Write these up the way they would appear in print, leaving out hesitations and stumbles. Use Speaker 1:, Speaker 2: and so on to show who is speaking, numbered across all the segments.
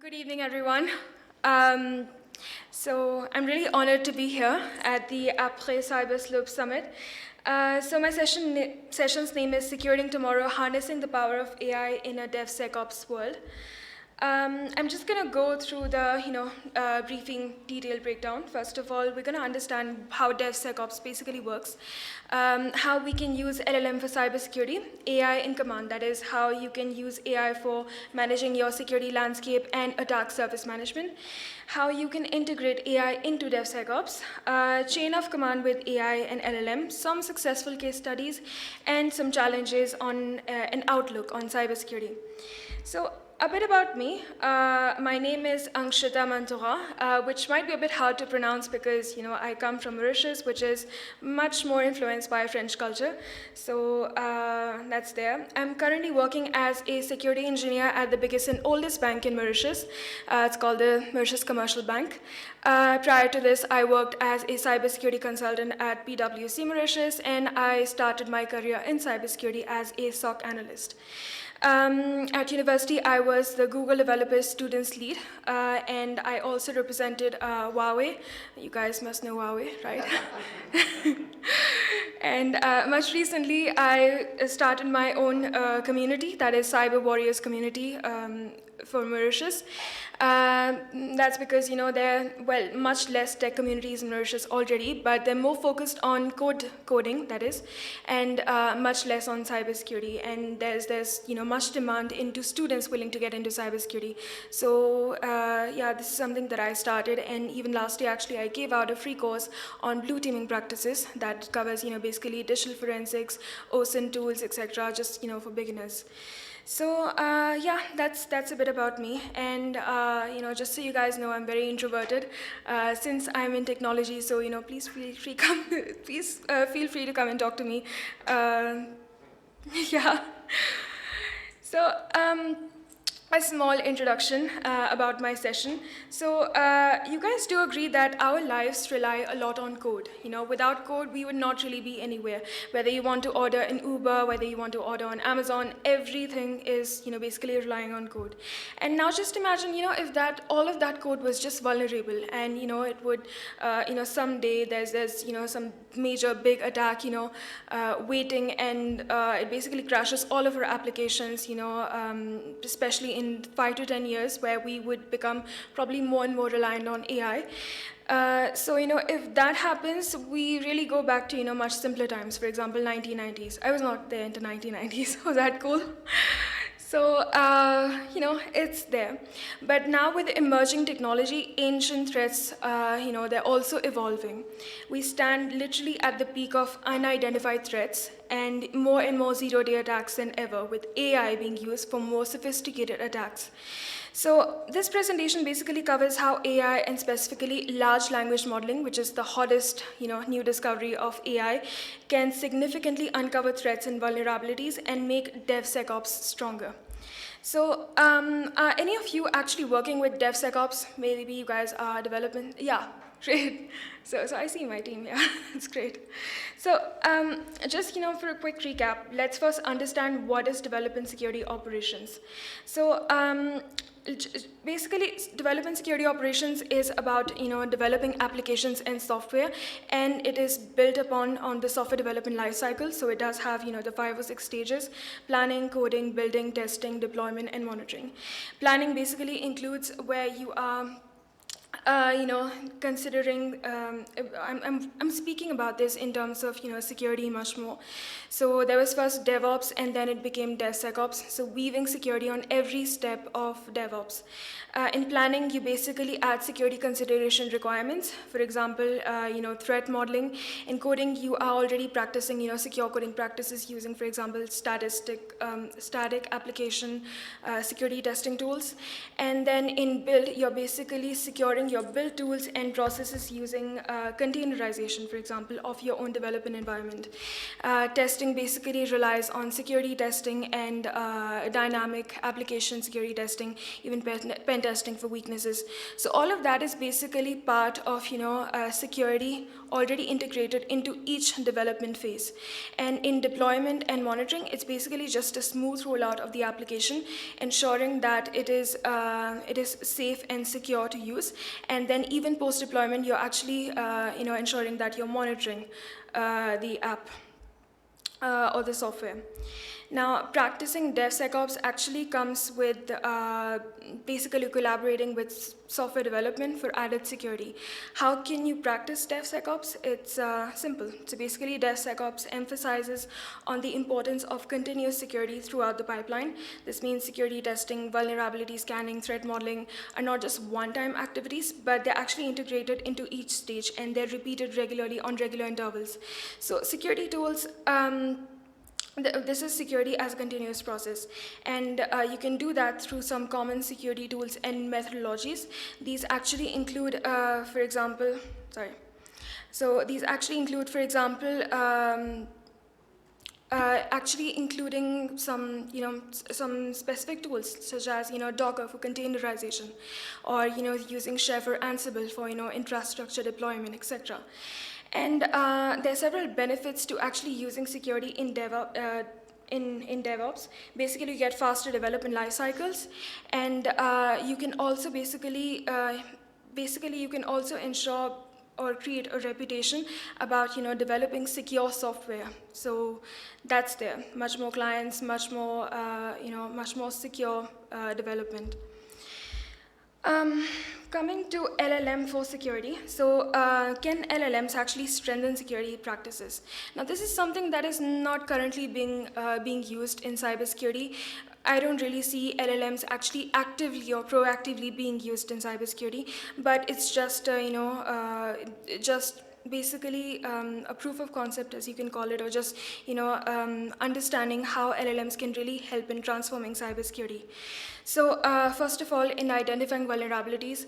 Speaker 1: Good evening, everyone. So I'm really honored to be here at the Après Cyber Slope Summit. So my session's name is Securing Tomorrow, Harnessing the Power of AI in a DevSecOps World. I'm just going to go through the briefing detailed breakdown. First of all, we're going to understand how DevSecOps basically works, how we can use LLM for cybersecurity, AI in command, that is how you can use AI for managing your security landscape and attack surface management, how you can integrate AI into DevSecOps, chain of command with AI and LLM, some successful case studies, and some challenges on an outlook on cybersecurity. So a bit about me. My name is Ankshita Maunthrooa, which might be a bit hard to pronounce because I come from Mauritius, which is much more influenced by French culture. So that's there. I'm currently working as a security engineer at the biggest and oldest bank in Mauritius. It's called the Mauritius Commercial Bank. Prior to this, I worked as a cybersecurity consultant at PwC Mauritius, and I started my career in cybersecurity as a SOC analyst. At university, I was the Google Developers Students Lead, and I also represented Huawei. You guys must know Huawei, right? And much recently, I started my own community, that is Cyber Warriors community for Mauritius. That's because there are much less tech communities in Mauritius already, but they're more focused on coding, that is, and much less on cybersecurity. And there's much demand into students willing to get into cybersecurity. So yeah, this is something that I started, and even last year actually I gave out a free course on blue teaming practices that covers basically digital forensics, OSINT tools, etc., just for beginners. So yeah, that's a bit about me, and just so you guys know, I'm very introverted. Since I'm in technology, so please feel free feel free to come and talk to me. Yeah. So a small introduction about my session. So you guys do agree that our lives rely a lot on code. Without code, we would not really be anywhere. Whether you want to order an Uber, whether you want to order on Amazon, everything is basically relying on code. And now just imagine if all of that code was just vulnerable, and it would someday there's some major big attack waiting, and it basically crashes all of our applications, especially in 5 to 10 years, where we would become probably more and more reliant on AI. So if that happens, we really go back to much simpler times. For example, 1990s. I was not there into 1990s. Was that cool? So it's there. But now with emerging technology, ancient threats, they're also evolving. We stand literally at the peak of unidentified threats, and more zero-day attacks than ever, with AI being used for more sophisticated attacks. So this presentation basically covers how AI, and specifically large language modeling, which is the hottest new discovery of AI, can significantly uncover threats and vulnerabilities and make DevSecOps stronger. So are any of you actually working with DevSecOps? Maybe you guys are development? Yeah, great. So I see my team, yeah, that's great. So just for a quick recap, let's first understand what is development security operations. So basically, development security operations is about developing applications and software, and it is built upon on the software development lifecycle. So it does have the 5 or 6 stages: planning, coding, building, testing, deployment, and monitoring. Planning basically includes where you are considering, I'm speaking about this in terms of security much more. So there was first DevOps, and then it became DevSecOps. So weaving security on every step of DevOps. In planning, you basically add security consideration requirements. For example, threat modeling. In coding, you are already practicing secure coding practices using, for example, static application security testing tools. And then in build, you're basically securing your build tools and processes using containerization, for example, of your own development environment. Testing basically relies on security testing and dynamic application security testing, even pen testing for weaknesses. So all of that is basically part of security already integrated into each development phase. And in deployment and monitoring, it's basically just a smooth rollout of the application, ensuring that it is safe and secure to use. And then even post-deployment, you're actually ensuring that you're monitoring the app or the software. Now, practicing DevSecOps actually comes with basically collaborating with software development for added security. How can you practice DevSecOps? It's simple. So basically, DevSecOps emphasizes on the importance of continuous security throughout the pipeline. This means security testing, vulnerability scanning, threat modeling are not just one-time activities, but they're actually integrated into each stage, and they're repeated regularly on regular intervals. So security tools, this is security as a continuous process, and you can do that through some common security tools and methodologies. These actually include, for example, actually including some specific tools such as Docker for containerization, or using Chef or Ansible for infrastructure deployment, etc. And there are several benefits to actually using security in DevOps. Basically, you get faster development life cycles, and you can also basically you can also ensure or create a reputation about developing secure software. So that's there. Much more clients, much more secure development. Coming to LLM for security, so can LLMs actually strengthen security practices? Now, this is something that is not currently being used in cybersecurity. I don't really see LLMs actually actively or proactively being used in cybersecurity, but it's just just basically a proof of concept, as you can call it, or just understanding how LLMs can really help in transforming cybersecurity. So first of all, in identifying vulnerabilities,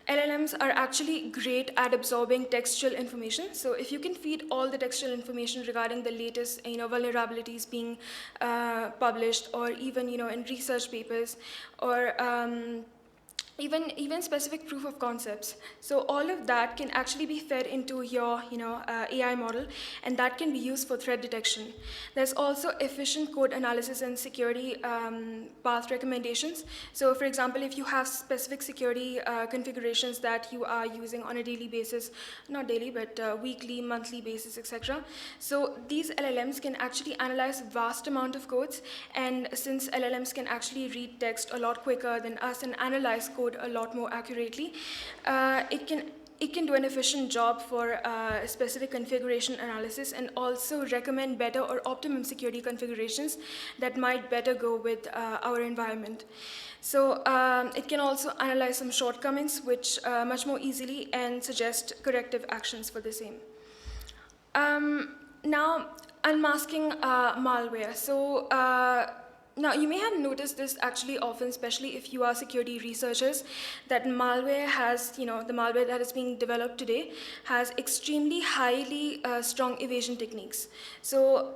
Speaker 1: LLMs are actually great at absorbing textual information. So if you can feed all the textual information regarding the latest vulnerabilities being published, or even in research papers, or even specific proof of concepts. So all of that can actually be fed into your AI model, and that can be used for threat detection. There's also efficient code analysis and security path recommendations. So for example, if you have specific security configurations that you are using on a daily basis, not daily, but weekly, monthly basis, etc. So these LLMs can actually analyze vast amount of codes, and since LLMs can actually read text a lot quicker than us and analyze code a lot more accurately, it can do an efficient job for specific configuration analysis, and also recommend better or optimum security configurations that might better go with our environment. So it can also analyze some shortcomings which much more easily, and suggest corrective actions for the same. Now, unmasking malware. So now, you may have noticed this actually often, especially if you are security researchers, that malware has, the malware that is being developed today has extremely highly strong evasion techniques. So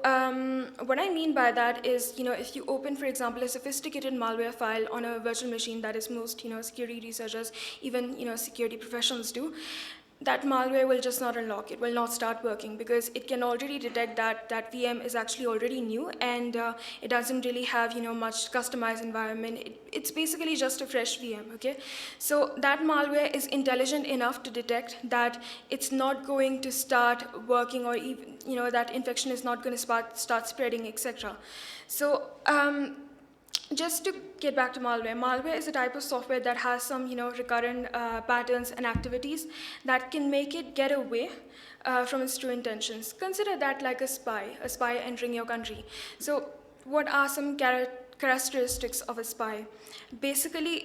Speaker 1: what I mean by that is, if you open, for example, a sophisticated malware file on a virtual machine, that is most, security researchers, even, security professionals do, that malware will just not unlock. It will not start working, because it can already detect that that VM is actually already new, and it doesn't really have much customized environment. It's basically just a fresh VM. Okay, so that malware is intelligent enough to detect that it's not going to start working, or even that infection is not going to start spreading, etc. So just to get back to malware, malware is a type of software that has some recurrent patterns and activities that can make it get away from its true intentions. Consider that like a spy entering your country. So what are some characteristics of a spy? Basically,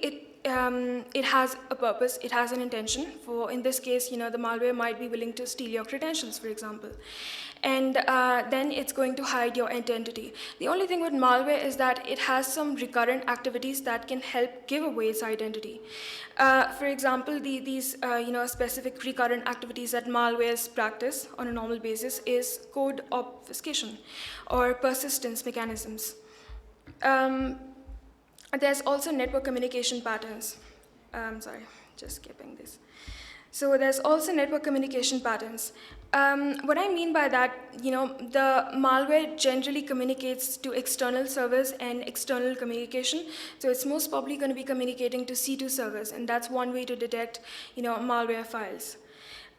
Speaker 1: it has a purpose, it has an intention. For in this case, the malware might be willing to steal your credentials, for example. And then it's going to hide your identity. The only thing with malware is that it has some recurrent activities that can help give away its identity. For example, these specific recurrent activities that malwares practice on a normal basis is code obfuscation or persistence mechanisms. There's also network communication patterns. Sorry, just skipping this. So there's also network communication patterns. What I mean by that, the malware generally communicates to external servers and external communication. So it's most probably going to be communicating to C2 servers, and that's one way to detect, malware files.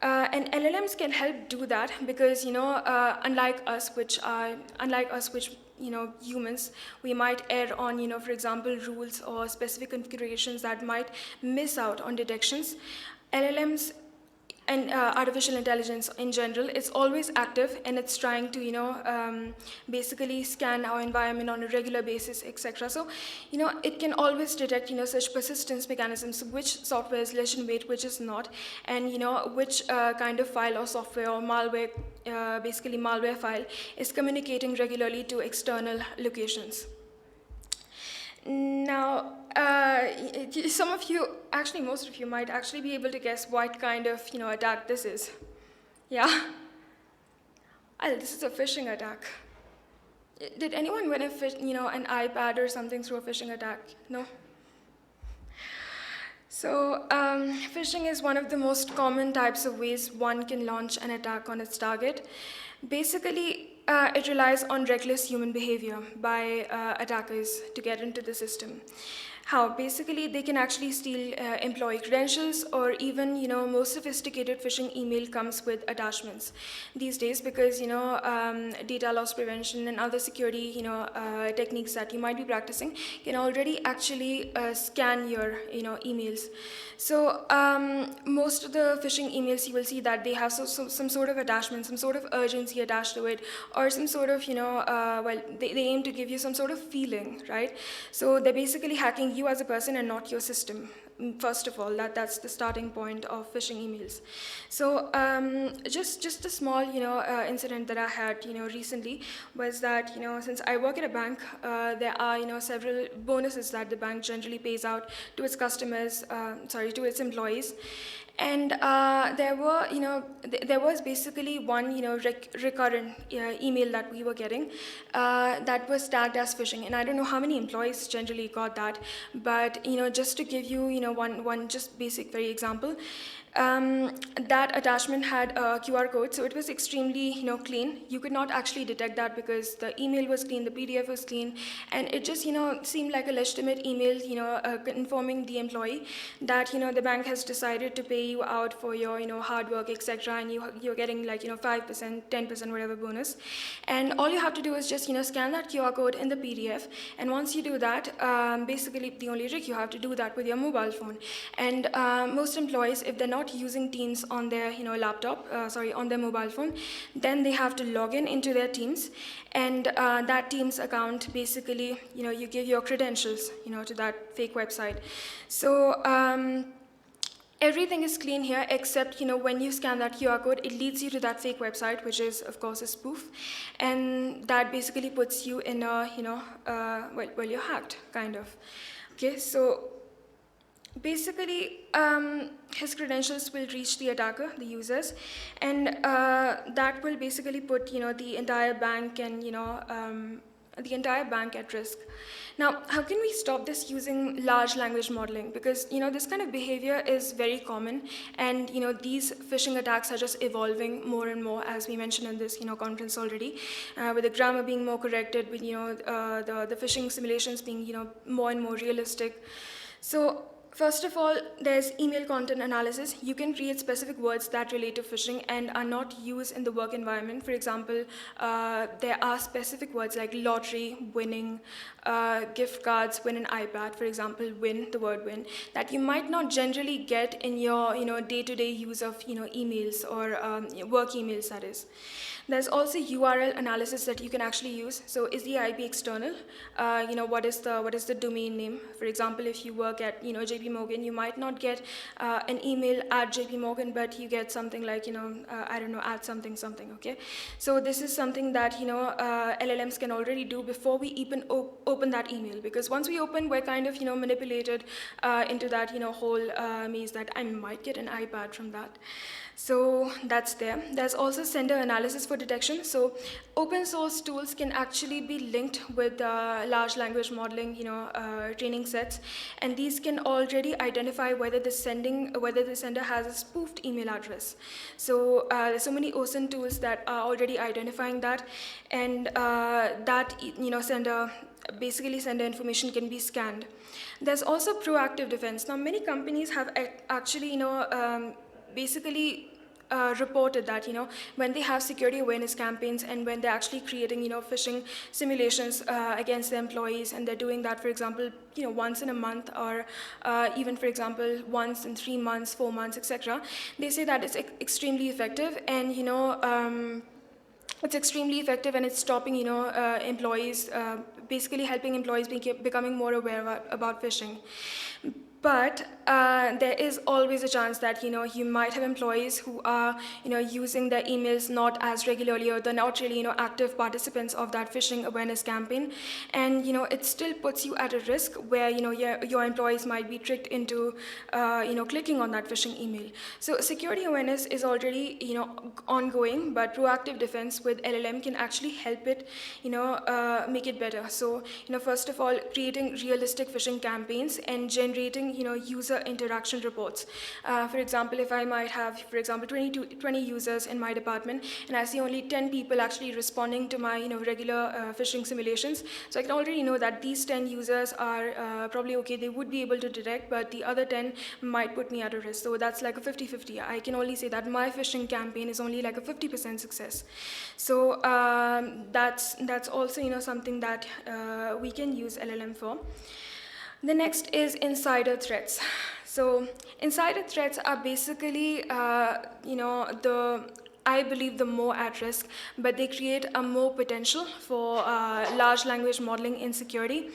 Speaker 1: And LLMs can help do that because, unlike us, which humans, we might err on, for example, rules or specific configurations that might miss out on detections. LLMs and artificial intelligence in general, it's always active and it's trying to, basically scan our environment on a regular basis, etc. So, it can always detect, such persistence mechanisms, which software is legion weight, which is not, and, which kind of file or software or malware, basically malware file, is communicating regularly to external locations. Now, some of you, actually most of you, might actually be able to guess what kind of attack this is. Yeah? This is a phishing attack. Did anyone win an iPad or something through a phishing attack? No? So, phishing is one of the most common types of ways one can launch an attack on its target. Basically, it relies on reckless human behavior by attackers to get into the system. How? Basically, they can actually steal employee credentials, or even, most sophisticated phishing email comes with attachments these days because, data loss prevention and other security, techniques that you might be practicing can already actually scan your, emails. So most of the phishing emails, you will see that they have some sort of attachment, some sort of urgency attached to it, or some sort of, they aim to give you some sort of feeling, right? So they're basically hacking you as a person and not your system. First of all, that's the starting point of phishing emails. So just a small, incident that I had, recently was that, since I work at a bank, there are, several bonuses that the bank generally pays out to its customers, to its employees. And there was basically one, recurrent email that we were getting that was tagged as phishing. And I don't know how many employees generally got that, but, just to give you, one just basic very example, that attachment had a QR code, so it was extremely, clean. You could not actually detect that because the email was clean, the PDF was clean, and it just, seemed like a legitimate email, informing the employee that, the bank has decided to pay you out for your, hard work, etc., and you're getting like, 5%, 10%, whatever bonus. And all you have to do is just, scan that QR code in the PDF, and once you do that, basically the only trick, you have to do that with your mobile phone. And most employees, if they're not using Teams on their on their mobile phone, then they have to log in into their Teams, and that Teams account, basically, you give your credentials, to that fake website. So everything is clean here except, when you scan that QR code, it leads you to that fake website, which is, of course, a spoof, and that basically puts you in a, you're hacked, kind of. Okay, so basically, his credentials will reach the attacker, the users, and that will basically put, the entire bank and, the entire bank at risk. Now, how can we stop this using large language modeling? Because, this kind of behavior is very common, and, these phishing attacks are just evolving more and more, as we mentioned in this, conference already, with the grammar being more corrected, with, the phishing simulations being, more and more realistic. So, first of all, there's email content analysis. You can create specific words that relate to phishing and are not used in the work environment. For example, there are specific words like lottery, winning, gift cards, win an iPad, for example, win, the word win, that you might not generally get in your day-to-day use of emails or work emails, that is. There's also URL analysis that you can actually use. So is the IP external? What is the domain name? For example, if you work at JP JP Morgan, you might not get an email at JP Morgan, but you get something like, I don't know, at something, okay? So this is something that, LLMs can already do before we even open that email, because once we open, we're kind of, manipulated into that, whole maze that I might get an iPad from that. So that's there. There's also sender analysis for detection. So open source tools can actually be linked with large language modeling, training sets, and these can already identify whether the sender has a spoofed email address. So there's so many OSINT tools that are already identifying that, and sender information can be scanned. There's also proactive defense. Now, many companies have actually, basically reported that, when they have security awareness campaigns and when they're actually creating, phishing simulations against the employees, and they're doing that, for example, once in a month, or even, for example, once in 3 months, 4 months, etc. They say that it's extremely effective, and, it's extremely effective, and it's stopping, employees, basically helping employees becoming more aware about phishing. But there is always a chance that, you might have employees who are, using their emails not as regularly, or they're not really, active participants of that phishing awareness campaign. And, it still puts you at a risk where, your employees might be tricked into, clicking on that phishing email. So security awareness is already, ongoing, but proactive defense with LLM can actually help it, make it better. So, first of all, creating realistic phishing campaigns and generating, user interaction reports. For example, if I might have, for example, 20 users in my department, and I see only 10 people actually responding to my, regular phishing simulations, so I can already know that these 10 users are probably okay, they would be able to detect, but the other 10 might put me at a risk. So that's like a 50-50. I can only say that my phishing campaign is only like a 50% success. So that's also, something that we can use LLM for. The next is insider threats. So insider threats are basically, I believe the more at risk, but they create a more potential for large language modeling insecurity.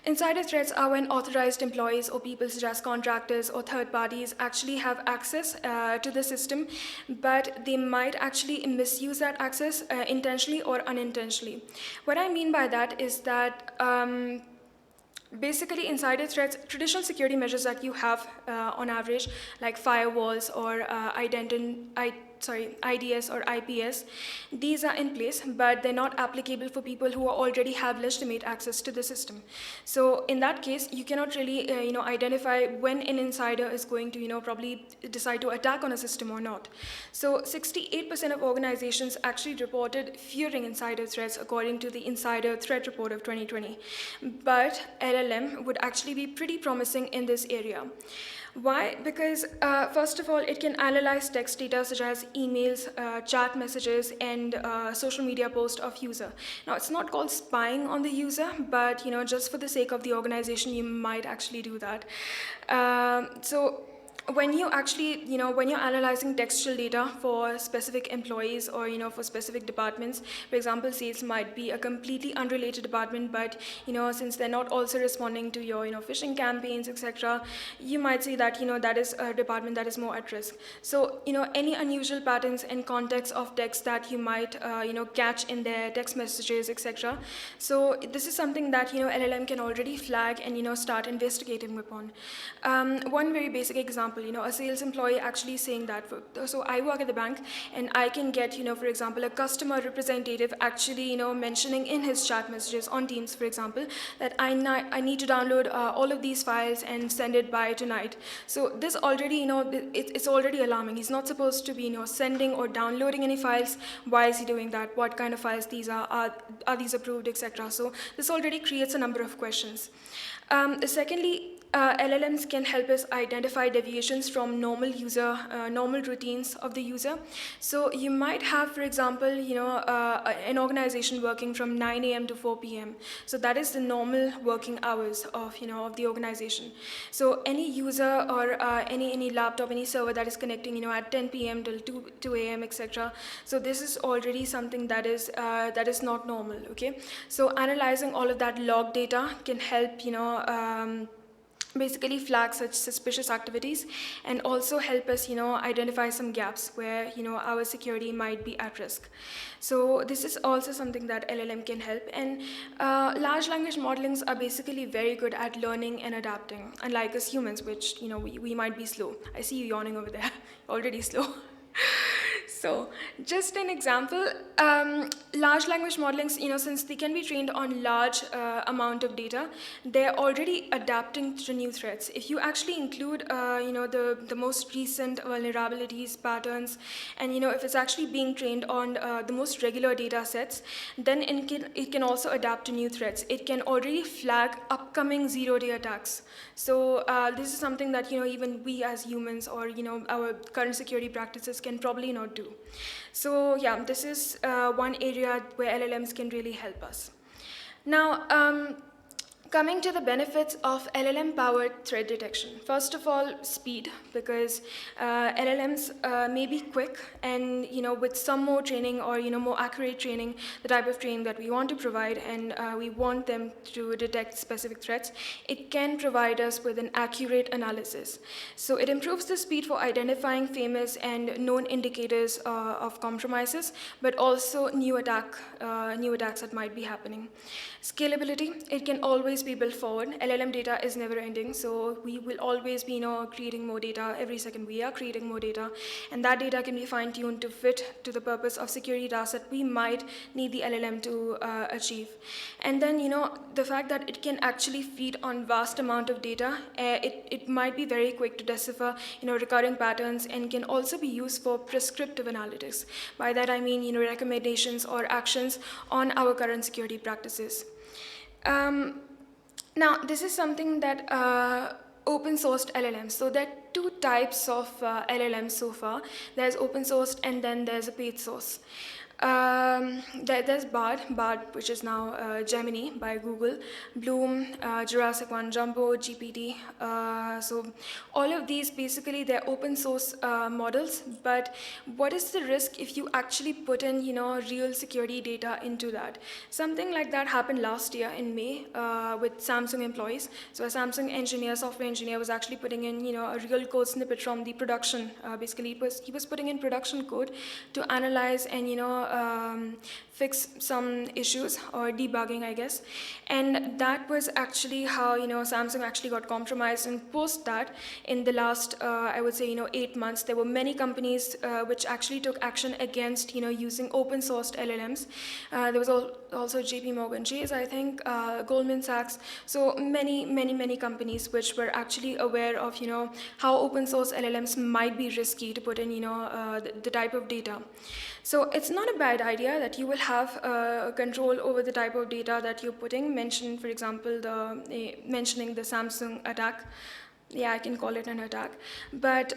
Speaker 1: Insider threats are when authorized employees or people such as contractors or third parties actually have access to the system, but they might actually misuse that access intentionally or unintentionally. What I mean by that is that basically, insider threats, traditional security measures that you have on average, like firewalls or IDS or IPS, these are in place, but they're not applicable for people who already have legitimate access to the system. So in that case, you cannot really, identify when an insider is going to, probably decide to attack on a system or not. So 68% of organizations actually reported fearing insider threats according to the Insider Threat Report of 2020. But LLM would actually be pretty promising in this area. Why? Because first of all, it can analyze text data such as emails, chat messages, and social media posts of user. Now, it's not called spying on the user, but just for the sake of the organization, you might actually do that. So when you actually, when you're analyzing textual data for specific employees or, for specific departments, for example, sales might be a completely unrelated department, but, since they're not also responding to your, phishing campaigns, etc., you might see that, that is a department that is more at risk. So, any unusual patterns and context of text that you might, catch in their text messages, etc. So this is something that, LLM can already flag and, start investigating upon. One very basic example, a sales employee actually saying that, so I work at the bank, and I can get, for example, a customer representative actually, mentioning in his chat messages on Teams, for example, that I need to download all of these files and send it by tonight. So this already, it's already alarming. He's not supposed to be, sending or downloading any files. Why is he doing that? What kind of files these are these approved, etc. So this already creates a number of questions. Secondly, LLMs can help us identify deviations from normal routines of the user. So you might have, for example, an organization working from 9 a.m. to 4 p.m. So that is the normal working hours of, of the organization. So any user or any laptop, any server that is connecting, at 10 p.m. till 2 a.m., etc. So this is already something that is not normal. Okay. So analyzing all of that log data can help, basically flag such suspicious activities and also help us, identify some gaps where, our security might be at risk. So this is also something that LLM can help. And large language modelings are basically very good at learning and adapting, unlike us humans, which, we might be slow. I see you yawning over there, already slow. So, just an example, large language modelings, since they can be trained on large amount of data, they're already adapting to new threats. If you actually include, the most recent vulnerabilities, patterns, and, if it's actually being trained on the most regular data sets, then it can also adapt to new threats. It can already flag upcoming zero-day attacks. So this is something that, even we as humans or, our current security practices can probably not do. So yeah, this is one area where LLMs can really help us. Now, coming to the benefits of LLM-powered threat detection. First of all, speed, because LLMs may be quick, and with some more training or more accurate training, the type of training that we want to provide, and we want them to detect specific threats, it can provide us with an accurate analysis. So it improves the speed for identifying famous and known indicators of compromises, but also new attacks that might be happening. Scalability, it can always be built forward. LLM data is never ending, so we will always be creating more data. Every second we are creating more data, and that data can be fine-tuned to fit to the purpose of security tasks that we might need the LLM to achieve. And then the fact that it can actually feed on vast amount of data, it might be very quick to decipher recurring patterns, and can also be used for prescriptive analytics. By that I mean recommendations or actions on our current security practices. Now, this is something that open sourced LLMs. So there are two types of LLMs so far. There's open sourced, and then there's a paid source. There's Bard, which is now Gemini by Google, Bloom, Jurassic 1 Jumbo, GPT. So all of these, basically, they're open source models, but what is the risk if you actually put in real security data into that? Something like that happened last year in May with Samsung employees. So a Samsung engineer, software engineer, was actually putting in a real code snippet from the production. Basically, he was putting in production code to analyze and fix some issues or debugging, I guess. And that was actually how Samsung actually got compromised. And post that, in the last I would say 8 months, there were many companies which actually took action against using open sourced LLMs. There was also JP Morgan Chase, I think, Goldman Sachs. So many companies which were actually aware of how open source LLMs might be risky to put in the type of data. So it's not a bad idea that you will have control over the type of data that you're putting. Mention, for example, mentioning the Samsung attack. Yeah, I can call it an attack. But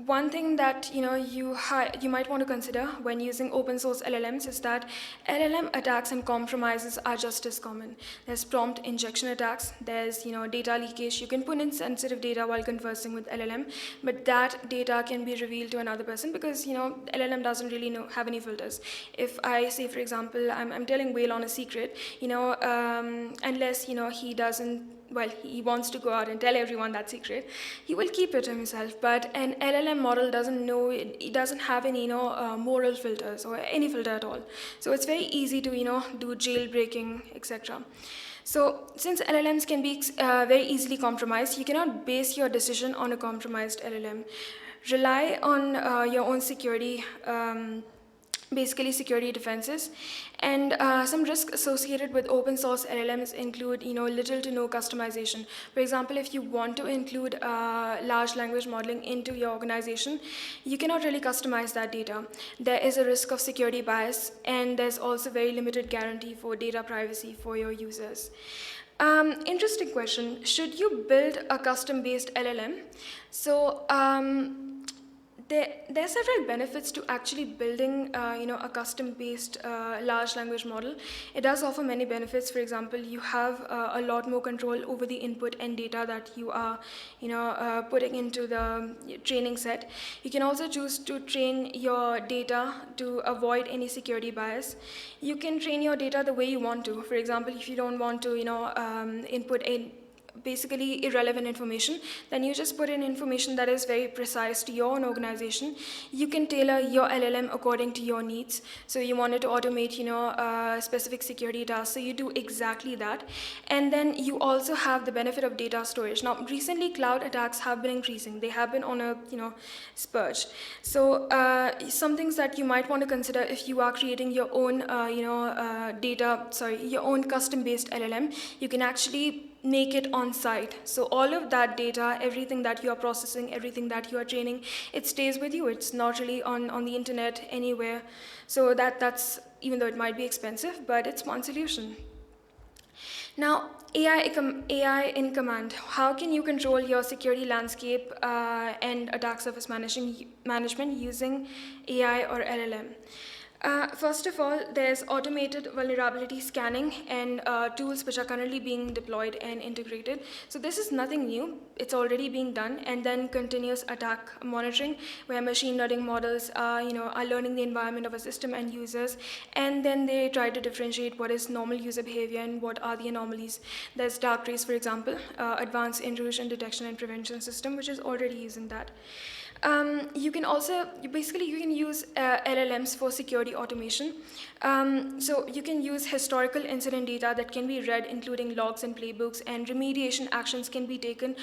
Speaker 1: one thing that you might want to consider when using open source LLMs is that LLM attacks and compromises are just as common. There's prompt injection attacks, there's data leakage. You can put in sensitive data while conversing with LLM, but that data can be revealed to another person because LLM doesn't really have any filters. If I say, for example, I'm telling Whale on a secret, unless he doesn't, well, he wants to go out and tell everyone that secret, he will keep it to himself. But an LLM model doesn't know, it doesn't have any moral filters or any filter at all. So it's very easy to do jailbreaking, etc. So since LLMs can be very easily compromised, you cannot base your decision on a compromised LLM. Rely on your own security, basically security defenses. And some risks associated with open source LLMs include little to no customization. For example, if you want to include large language modeling into your organization, you cannot really customize that data. There is a risk of security bias, and there's also very limited guarantee for data privacy for your users. Interesting question. Should you build a custom-based LLM? So there are several benefits to actually building a custom-based large language model. It does offer many benefits. For example, you have a lot more control over the input and data that you are putting into the training set. You can also choose to train your data to avoid any security bias. You can train your data the way you want to. For example, if you don't want to input a basically irrelevant information, then you just put in information that is very precise to your own organization. You can tailor your LLM according to your needs. So you wanted to automate, specific security tasks, so you do exactly that. And then you also have the benefit of data storage. Now, recently, cloud attacks have been increasing. They have been on a, spurge. So some things that you might want to consider if you are creating your own, your own custom-based LLM, you can actually make it on site. So all of that data, everything that you are processing, everything that you are training, it stays with you. It's not really on the internet anywhere. So that's, even though it might be expensive, but it's one solution. Now, AI in command. How can you control your security landscape and attack surface management using AI or LLM? First of all, there's automated vulnerability scanning and tools which are currently being deployed and integrated. So this is nothing new. It's already being done. And then continuous attack monitoring, where machine learning models are learning the environment of a system and users, and then they try to differentiate what is normal user behavior and what are the anomalies. There's dark trace, for example, advanced intrusion detection and prevention system, which is already using that. You can use LLMs for security automation. So you can use historical incident data that can be read, including logs and playbooks, and remediation actions can be taken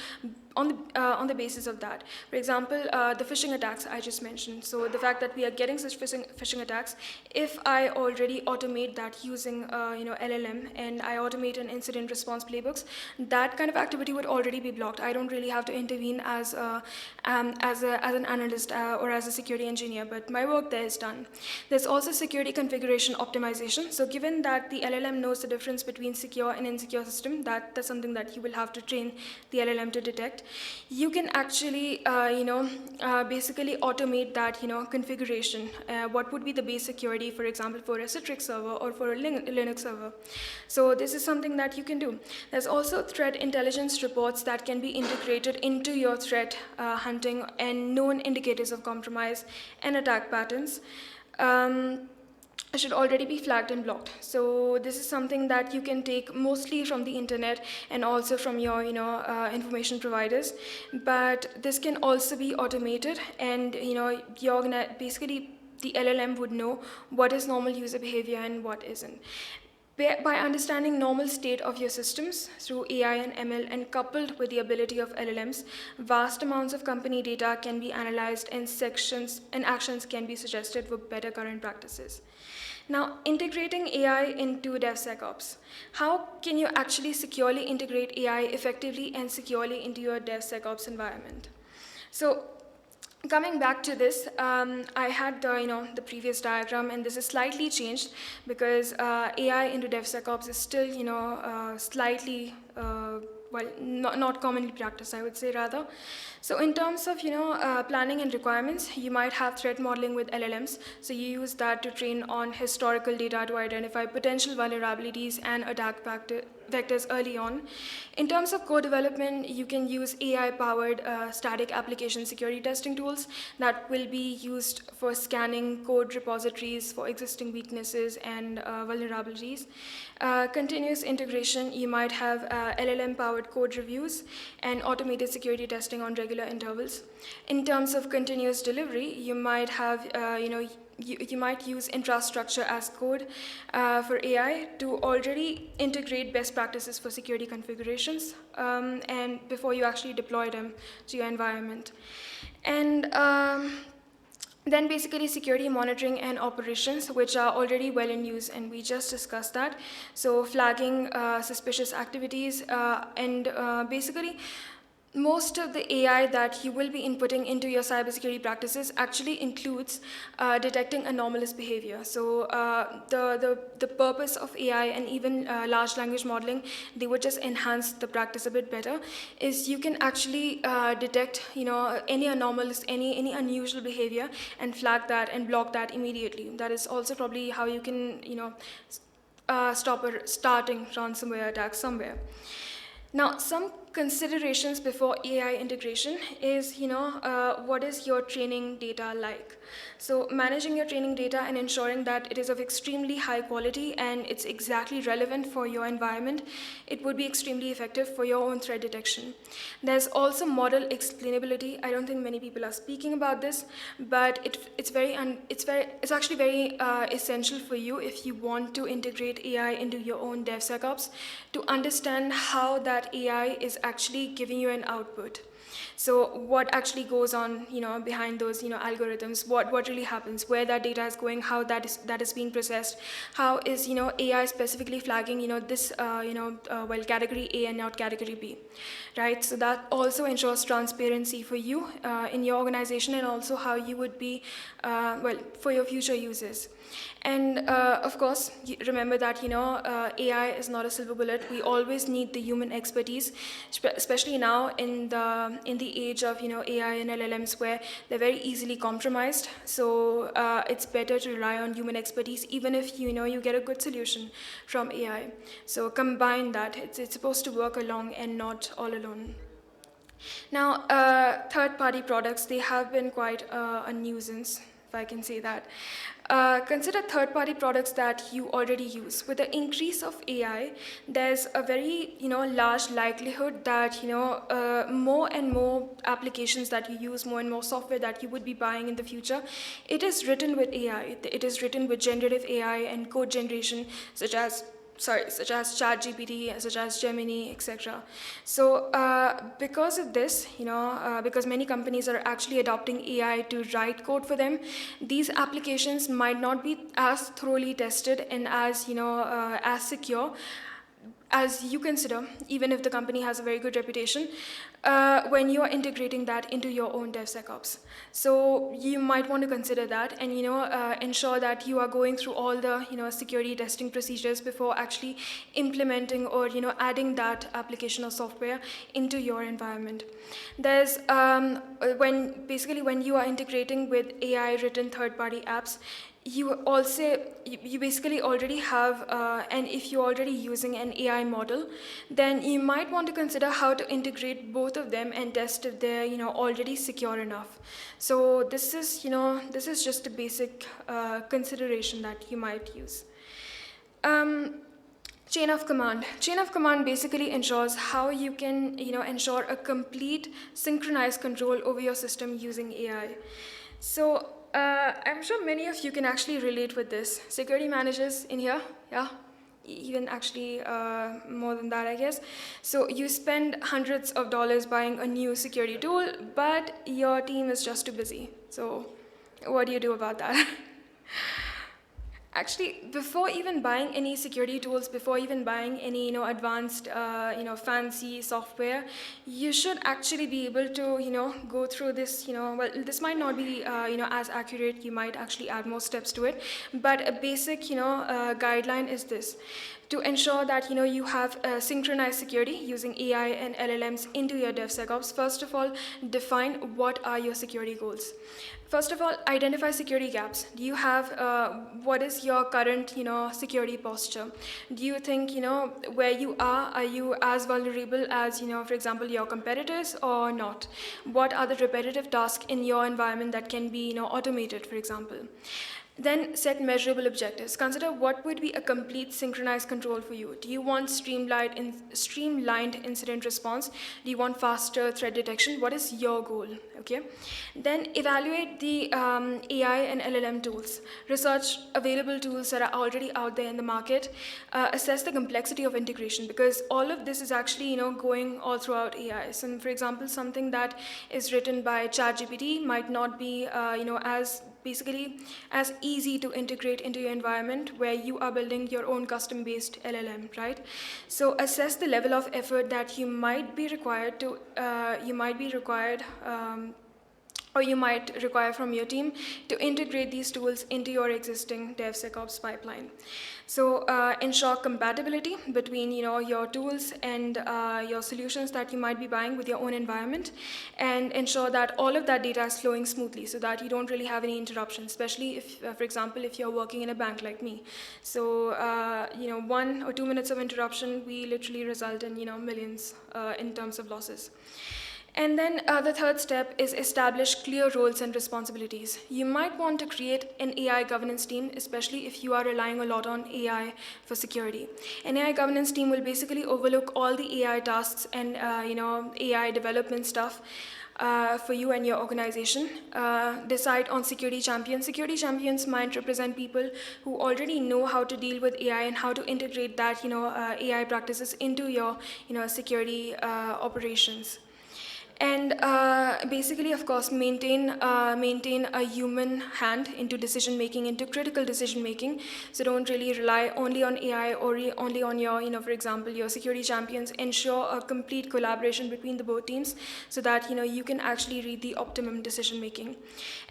Speaker 1: on the basis of that. For example, the phishing attacks I just mentioned. So the fact that we are getting such phishing attacks, if I already automate that using LLM, and I automate an incident response playbooks, that kind of activity would already be blocked. I don't really have to intervene as an analyst or as a security engineer, but my work there is done. There's also security configuration optimization. So given that the LLM knows the difference between secure and insecure system, that's something that you will have to train the LLM to detect. You can actually, basically automate that, configuration. What would be the base security, for example, for a Citrix server or for a Linux server? So this is something that you can do. There's also threat intelligence reports that can be integrated into your threat hunting and known indicators of compromise and attack patterns. Should already be flagged and blocked. So this is something that you can take mostly from the internet and also from your information providers. But this can also be automated, and basically the LLM would know what is normal user behavior and what isn't. By understanding normal state of your systems through AI and ML, and coupled with the ability of LLMs, vast amounts of company data can be analyzed, and actions can be suggested for better current practices. Now, integrating AI into DevSecOps. How can you actually securely integrate AI effectively and securely into your DevSecOps environment? So, coming back to this, I had the previous diagram, and this is slightly changed because AI into DevSecOps is still slightly not commonly practiced, I would say, rather. So in terms of planning and requirements, you might have threat modeling with LLMs. So you use that to train on historical data to identify potential vulnerabilities and attack vectors early on. In terms of code development, you can use AI-powered static application security testing tools that will be used for scanning code repositories for existing weaknesses and vulnerabilities. Continuous integration, you might have LLM-powered code reviews and automated security testing on regular intervals. In terms of continuous delivery, you might have you might use infrastructure as code for AI to already integrate best practices for security configurations and before you actually deploy them to your environment. And then basically security monitoring and operations, which are already well in use, and we just discussed that. So flagging suspicious activities and basically most of the AI that you will be inputting into your cybersecurity practices actually includes detecting anomalous behavior. So the purpose of AI and even large language modeling, they would just enhance the practice a bit better, is you can actually detect any anomalous, any unusual behavior and flag that and block that immediately. That is also probably how you can stop a starting ransomware attack somewhere. Now, some considerations before AI integration is, what is your training data like? So managing your training data and ensuring that it is of extremely high quality and it's exactly relevant for your environment, it would be extremely effective for your own threat detection. There's also model explainability. I don't think many people are speaking about this, but it's actually very essential for you if you want to integrate AI into your own DevSecOps to understand how that AI is actually giving you an output. So what actually goes on, behind those, algorithms, what really happens, where that data is going, how that is being processed, how is, AI specifically flagging, this, well, category A and not category B, right? So that also ensures transparency for you in your organization, and also how you would be, well, for your future users. And of course, remember that AI is not a silver bullet. We always need the human expertise, especially now in the age of AI and LLMs, where they're very easily compromised. So it's better to rely on human expertise, even if you get a good solution from AI. So combine that. It's supposed to work along and not all alone. Now, third-party products, they have been quite a nuisance, if I can say that. Consider third-party products that you already use. With the increase of AI, there's a very large likelihood that more and more applications that you use, more and more software that you would be buying in the future, it is written with AI. It is written with generative AI and code generation, such as ChatGPT, such as Gemini, etc. So because of this, because many companies are actually adopting AI to write code for them, these applications might not be as thoroughly tested and as as secure as you consider, even if the company has a very good reputation, when you are integrating that into your own DevSecOps. So you might want to consider that, and ensure that you are going through all the security testing procedures before actually implementing or adding that application or software into your environment. There's when you are integrating with AI written third-party apps, you basically already have, and if you're already using an AI model, then you might want to consider how to integrate both of them and test if they're already secure enough. So this is just a basic consideration that you might use. Chain of command. Chain of command basically ensures how you can ensure a complete synchronized control over your system using AI. So I'm sure many of you can actually relate with this. Security managers in here, yeah? Even actually more than that, I guess. So you spend hundreds of dollars buying a new security tool, but your team is just too busy. So what do you do about that? Actually, before even buying any security tools, before even buying any advanced fancy software, you should actually be able to go through this. Well, this might not be as accurate. You might actually add more steps to it, but a basic guideline is this: to ensure that you have synchronized security using AI and LLMs into your DevSecOps. First of all, define what are your security goals. First of all, identify security gaps. Do you have, what is your current, security posture? Do you think, where you are you as vulnerable as, for example, your competitors or not? What are the repetitive tasks in your environment that can be, automated, for example? Then set measurable objectives. Consider what would be a complete synchronized control for you. Do you want streamlined incident response? Do you want faster threat detection? What is your goal? Okay. Then evaluate the AI and LLM tools. Research available tools that are already out there in the market. Assess the complexity of integration, because all of this is actually going all throughout AI. So, for example, something that is written by ChatGPT might not be as easy to integrate into your environment where you are building your own custom-based LLM, right? So assess the level of effort that you might be required or you might require from your team to integrate these tools into your existing DevSecOps pipeline. So ensure compatibility between your tools and your solutions that you might be buying with your own environment, and ensure that all of that data is flowing smoothly so that you don't really have any interruptions, especially if, for example, if you're working in a bank like me. So 1 or 2 minutes of interruption, we literally result in millions in terms of losses. And then the third step is establish clear roles and responsibilities. You might want to create an AI governance team, especially if you are relying a lot on AI for security. An AI governance team will basically overlook all the AI tasks and AI development stuff for you and your organization. Decide on security champions. Security champions might represent people who already know how to deal with AI and how to integrate that AI practices into your security operations. And basically, of course, maintain a human hand into decision making, into critical decision making. So don't really rely only on AI or only on your, for example, your security champions. Ensure a complete collaboration between the both teams so that you can actually read the optimum decision making.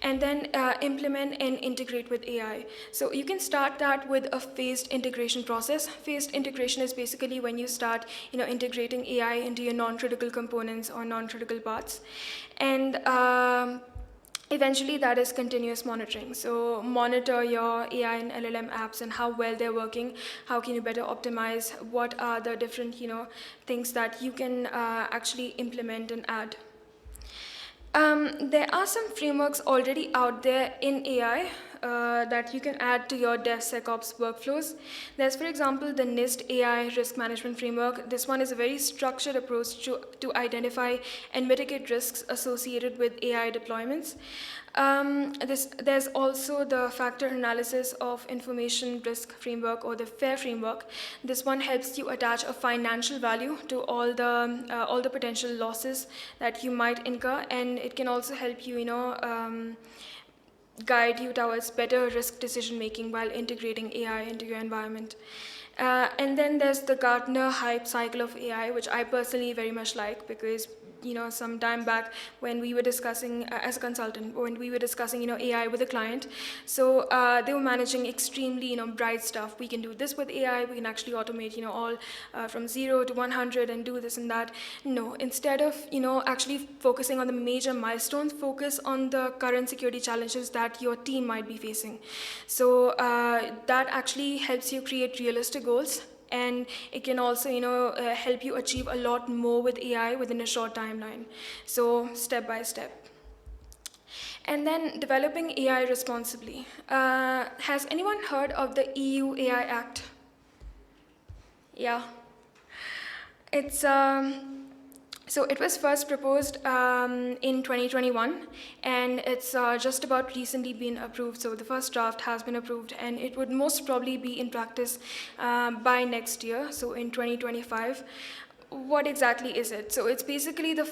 Speaker 1: And then implement and integrate with AI. So you can start that with a phased integration process. Phased integration is basically when you start integrating AI into your non-critical components or non-critical parts, and eventually that is continuous monitoring. So monitor your AI and LLM apps and how well they're working, how can you better optimize, what are the different things that you can actually implement and add. There are some frameworks already out there in AI that you can add to your DevSecOps workflows. There's, for example, the NIST AI Risk Management Framework. This one is a very structured approach to identify and mitigate risks associated with AI deployments. There's also the Factor Analysis of Information Risk Framework, or the FAIR framework. This one helps you attach a financial value to all the potential losses that you might incur, and it can also help you, guide you towards better risk decision making while integrating AI into your environment. And then there's the Gartner hype cycle of AI, which I personally very much like, because some time back when we were discussing, as a consultant, when we were discussing AI with a client, so they were managing extremely bright stuff. We can do this with AI, we can actually automate all from 0 to 100 and do this and that. No, instead of actually focusing on the major milestones, focus on the current security challenges that your team might be facing. So that actually helps you create realistic goals, and it can also help you achieve a lot more with AI within a short timeline. So step by step. And then developing AI responsibly. Has anyone heard of the EU AI Act? Yeah. It's so it was first proposed in 2021, and it's just about recently been approved. So the first draft has been approved, and it would most probably be in practice by next year, so in 2025. What exactly is it? So it's basically the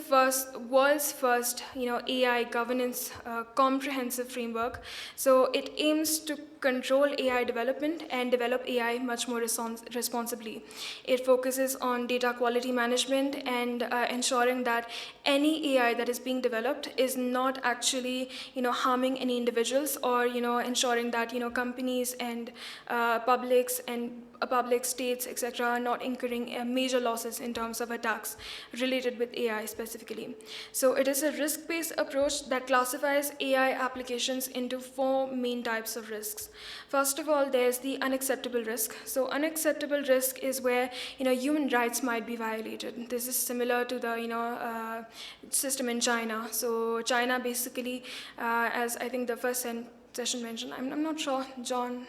Speaker 1: world's first AI governance comprehensive framework. So it aims to control AI development and develop AI much more responsibly. It focuses on data quality management and ensuring that any AI that is being developed is not actually harming any individuals, or ensuring that companies and publics and public states, etc., are not incurring major losses in terms of attacks related with AI specifically. So it is a risk-based approach that classifies AI applications into 4 main types of risks. First of all, there's the unacceptable risk. So unacceptable risk is where human rights might be violated. This is similar to the system in China. So China basically, as I think the first session mentioned, I'm not sure, John,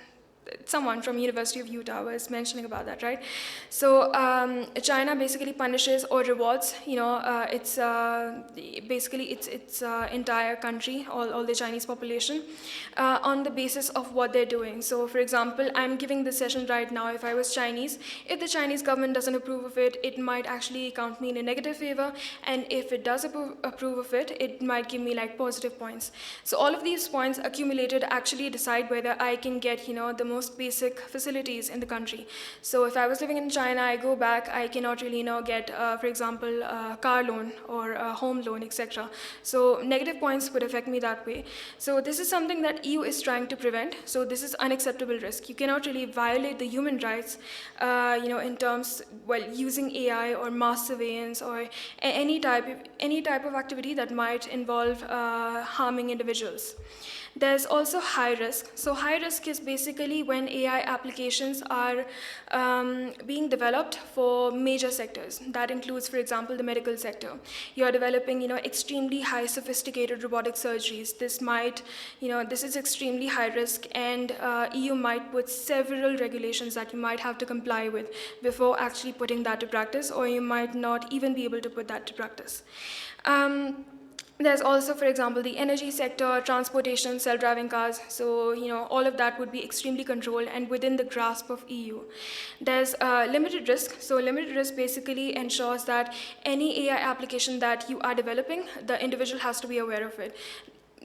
Speaker 1: someone from University of Utah was mentioning about that, right? So China basically punishes or rewards, its basically its entire country, all the Chinese population, on the basis of what they're doing. So, for example, I'm giving this session right now. If I was Chinese, if the Chinese government doesn't approve of it, it might actually count me in a negative favor, and if it does approve of it, it might give me like positive points. So all of these points accumulated actually decide whether I can get the most basic facilities in the country. So if I was living in China, I go back, I cannot really get, for example, a car loan or a home loan, etc. So negative points would affect me that way. So this is something that EU is trying to prevent. So this is unacceptable risk. You cannot really violate the human rights, in terms, using AI or mass surveillance or any type of activity that might involve harming individuals. There's also high risk. So high risk is basically when AI applications are being developed for major sectors. That includes, for example, the medical sector. You're developing, extremely high sophisticated robotic surgeries. This is extremely high risk, and EU might put several regulations that you might have to comply with before actually putting that to practice, or you might not even be able to put that to practice. There's also, for example, the energy sector, transportation, self-driving cars. So, all of that would be extremely controlled and within the grasp of EU. There's limited risk. So limited risk basically ensures that any AI application that you are developing, the individual has to be aware of it.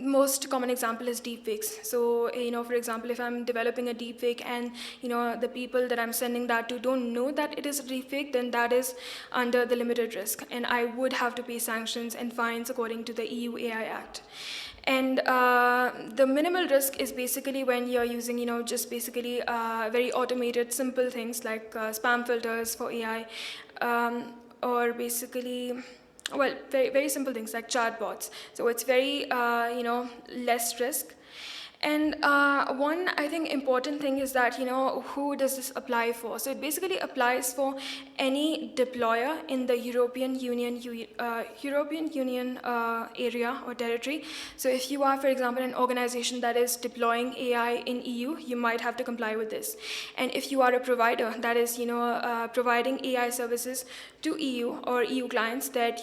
Speaker 1: Most common example is deepfakes. So, for example, if I'm developing a deepfake and, the people that I'm sending that to don't know that it is a deepfake, then that is under the limited risk. And I would have to pay sanctions and fines according to the EU AI Act. And the minimal risk is basically when you're using, just basically very automated, simple things like spam filters for AI, or basically, very, very simple things like chatbots. So it's very, less risk. And one, I think, important thing is that, who does this apply for? So it basically applies for any deployer in the European Union area or territory. So if you are, for example, an organization that is deploying AI in EU, you might have to comply with this. And if you are a provider that is, providing AI services to EU or EU clients, then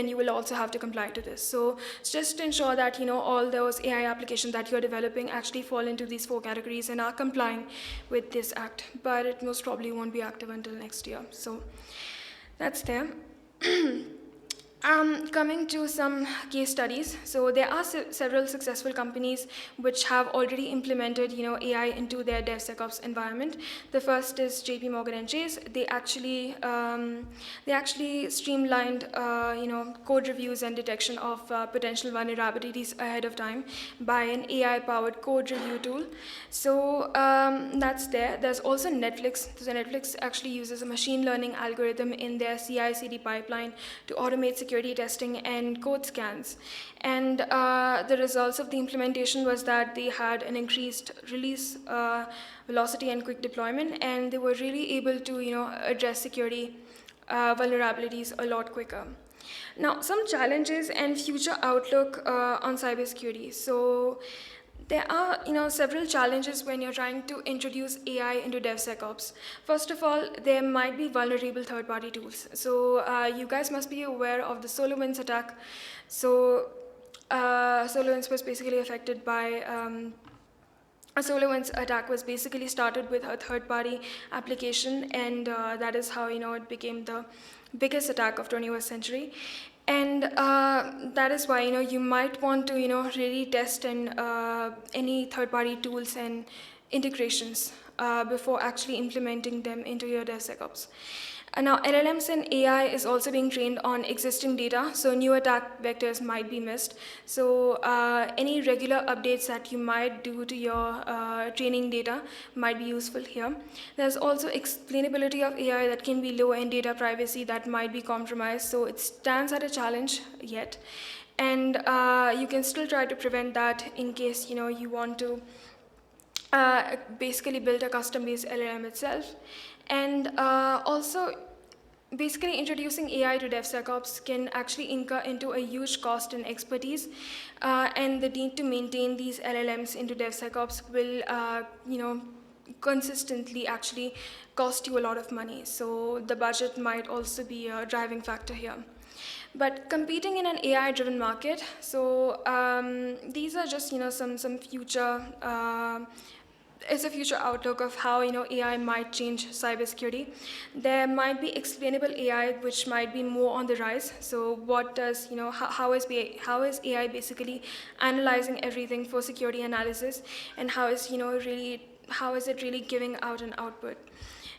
Speaker 1: you will also have to comply to this. So it's just to ensure that, all those AI applications that you're developing actually fall into these 4 categories and are complying with this act. But it most probably won't be active until next year. So that's there. Coming to some case studies, so there are several successful companies which have already implemented, AI into their DevSecOps environment. The first is JP Morgan and Chase. They actually streamlined, code reviews and detection of potential vulnerabilities ahead of time by an AI-powered code review tool. So that's there. There's also Netflix. So Netflix actually uses a machine learning algorithm in their CI/CD pipeline to automate security testing and code scans. And the results of the implementation was that they had an increased release velocity and quick deployment, and they were really able to, address security vulnerabilities a lot quicker. Now, some challenges and future outlook on cybersecurity. So there are, several challenges when you're trying to introduce AI into DevSecOps. First of all, there might be vulnerable third-party tools. So you guys must be aware of the SolarWinds attack. So SolarWinds was basically affected by a SolarWinds attack was basically started with a third-party application, and that is how it became the biggest attack of 21st century. And that is why you might want to really test any third-party tools and integrations before actually implementing them into your DevSecOps. Now, LLMs and AI is also being trained on existing data, so new attack vectors might be missed. So any regular updates that you might do to your training data might be useful here. There's also explainability of AI that can be low, and data privacy that might be compromised, so it stands at a challenge yet. And you can still try to prevent that in case you want to basically build a custom-based LLM itself. And also, basically introducing AI to DevSecOps can actually incur into a huge cost and expertise, and the need to maintain these LLMs into DevSecOps will, consistently actually cost you a lot of money. So the budget might also be a driving factor here. But competing in an AI-driven market, so these are just some future. It's a future outlook of how AI might change cybersecurity. There might be explainable AI which might be more on the rise. So what does how is AI basically analyzing everything for security analysis, and how is really how is it really giving out an output.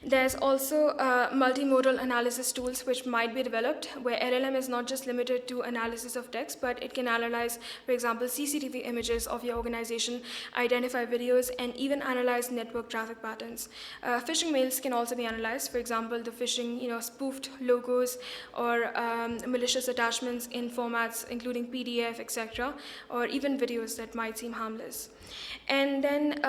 Speaker 1: There's also multimodal analysis tools which might be developed, where LLM is not just limited to analysis of text, but it can analyze, for example, CCTV images of your organization, identify videos, and even analyze network traffic patterns. Phishing mails can also be analyzed, for example, the phishing, spoofed logos or malicious attachments in formats including PDF, etc., or even videos that might seem harmless. And then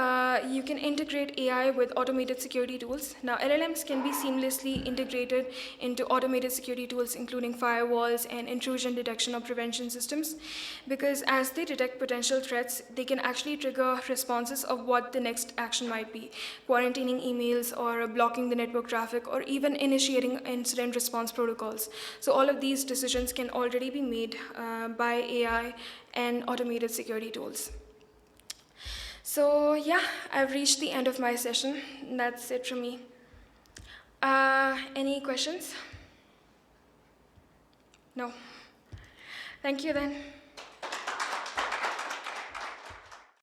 Speaker 1: you can integrate AI with automated security tools. Now, LLMs can be seamlessly integrated into automated security tools, including firewalls and intrusion detection or prevention systems, because as they detect potential threats, they can actually trigger responses of what the next action might be, quarantining emails or blocking the network traffic, or even initiating incident response protocols. So all of these decisions can already be made by AI and automated security tools. So yeah, I've reached the end of my session. That's it from me. Any questions? No. Thank you then.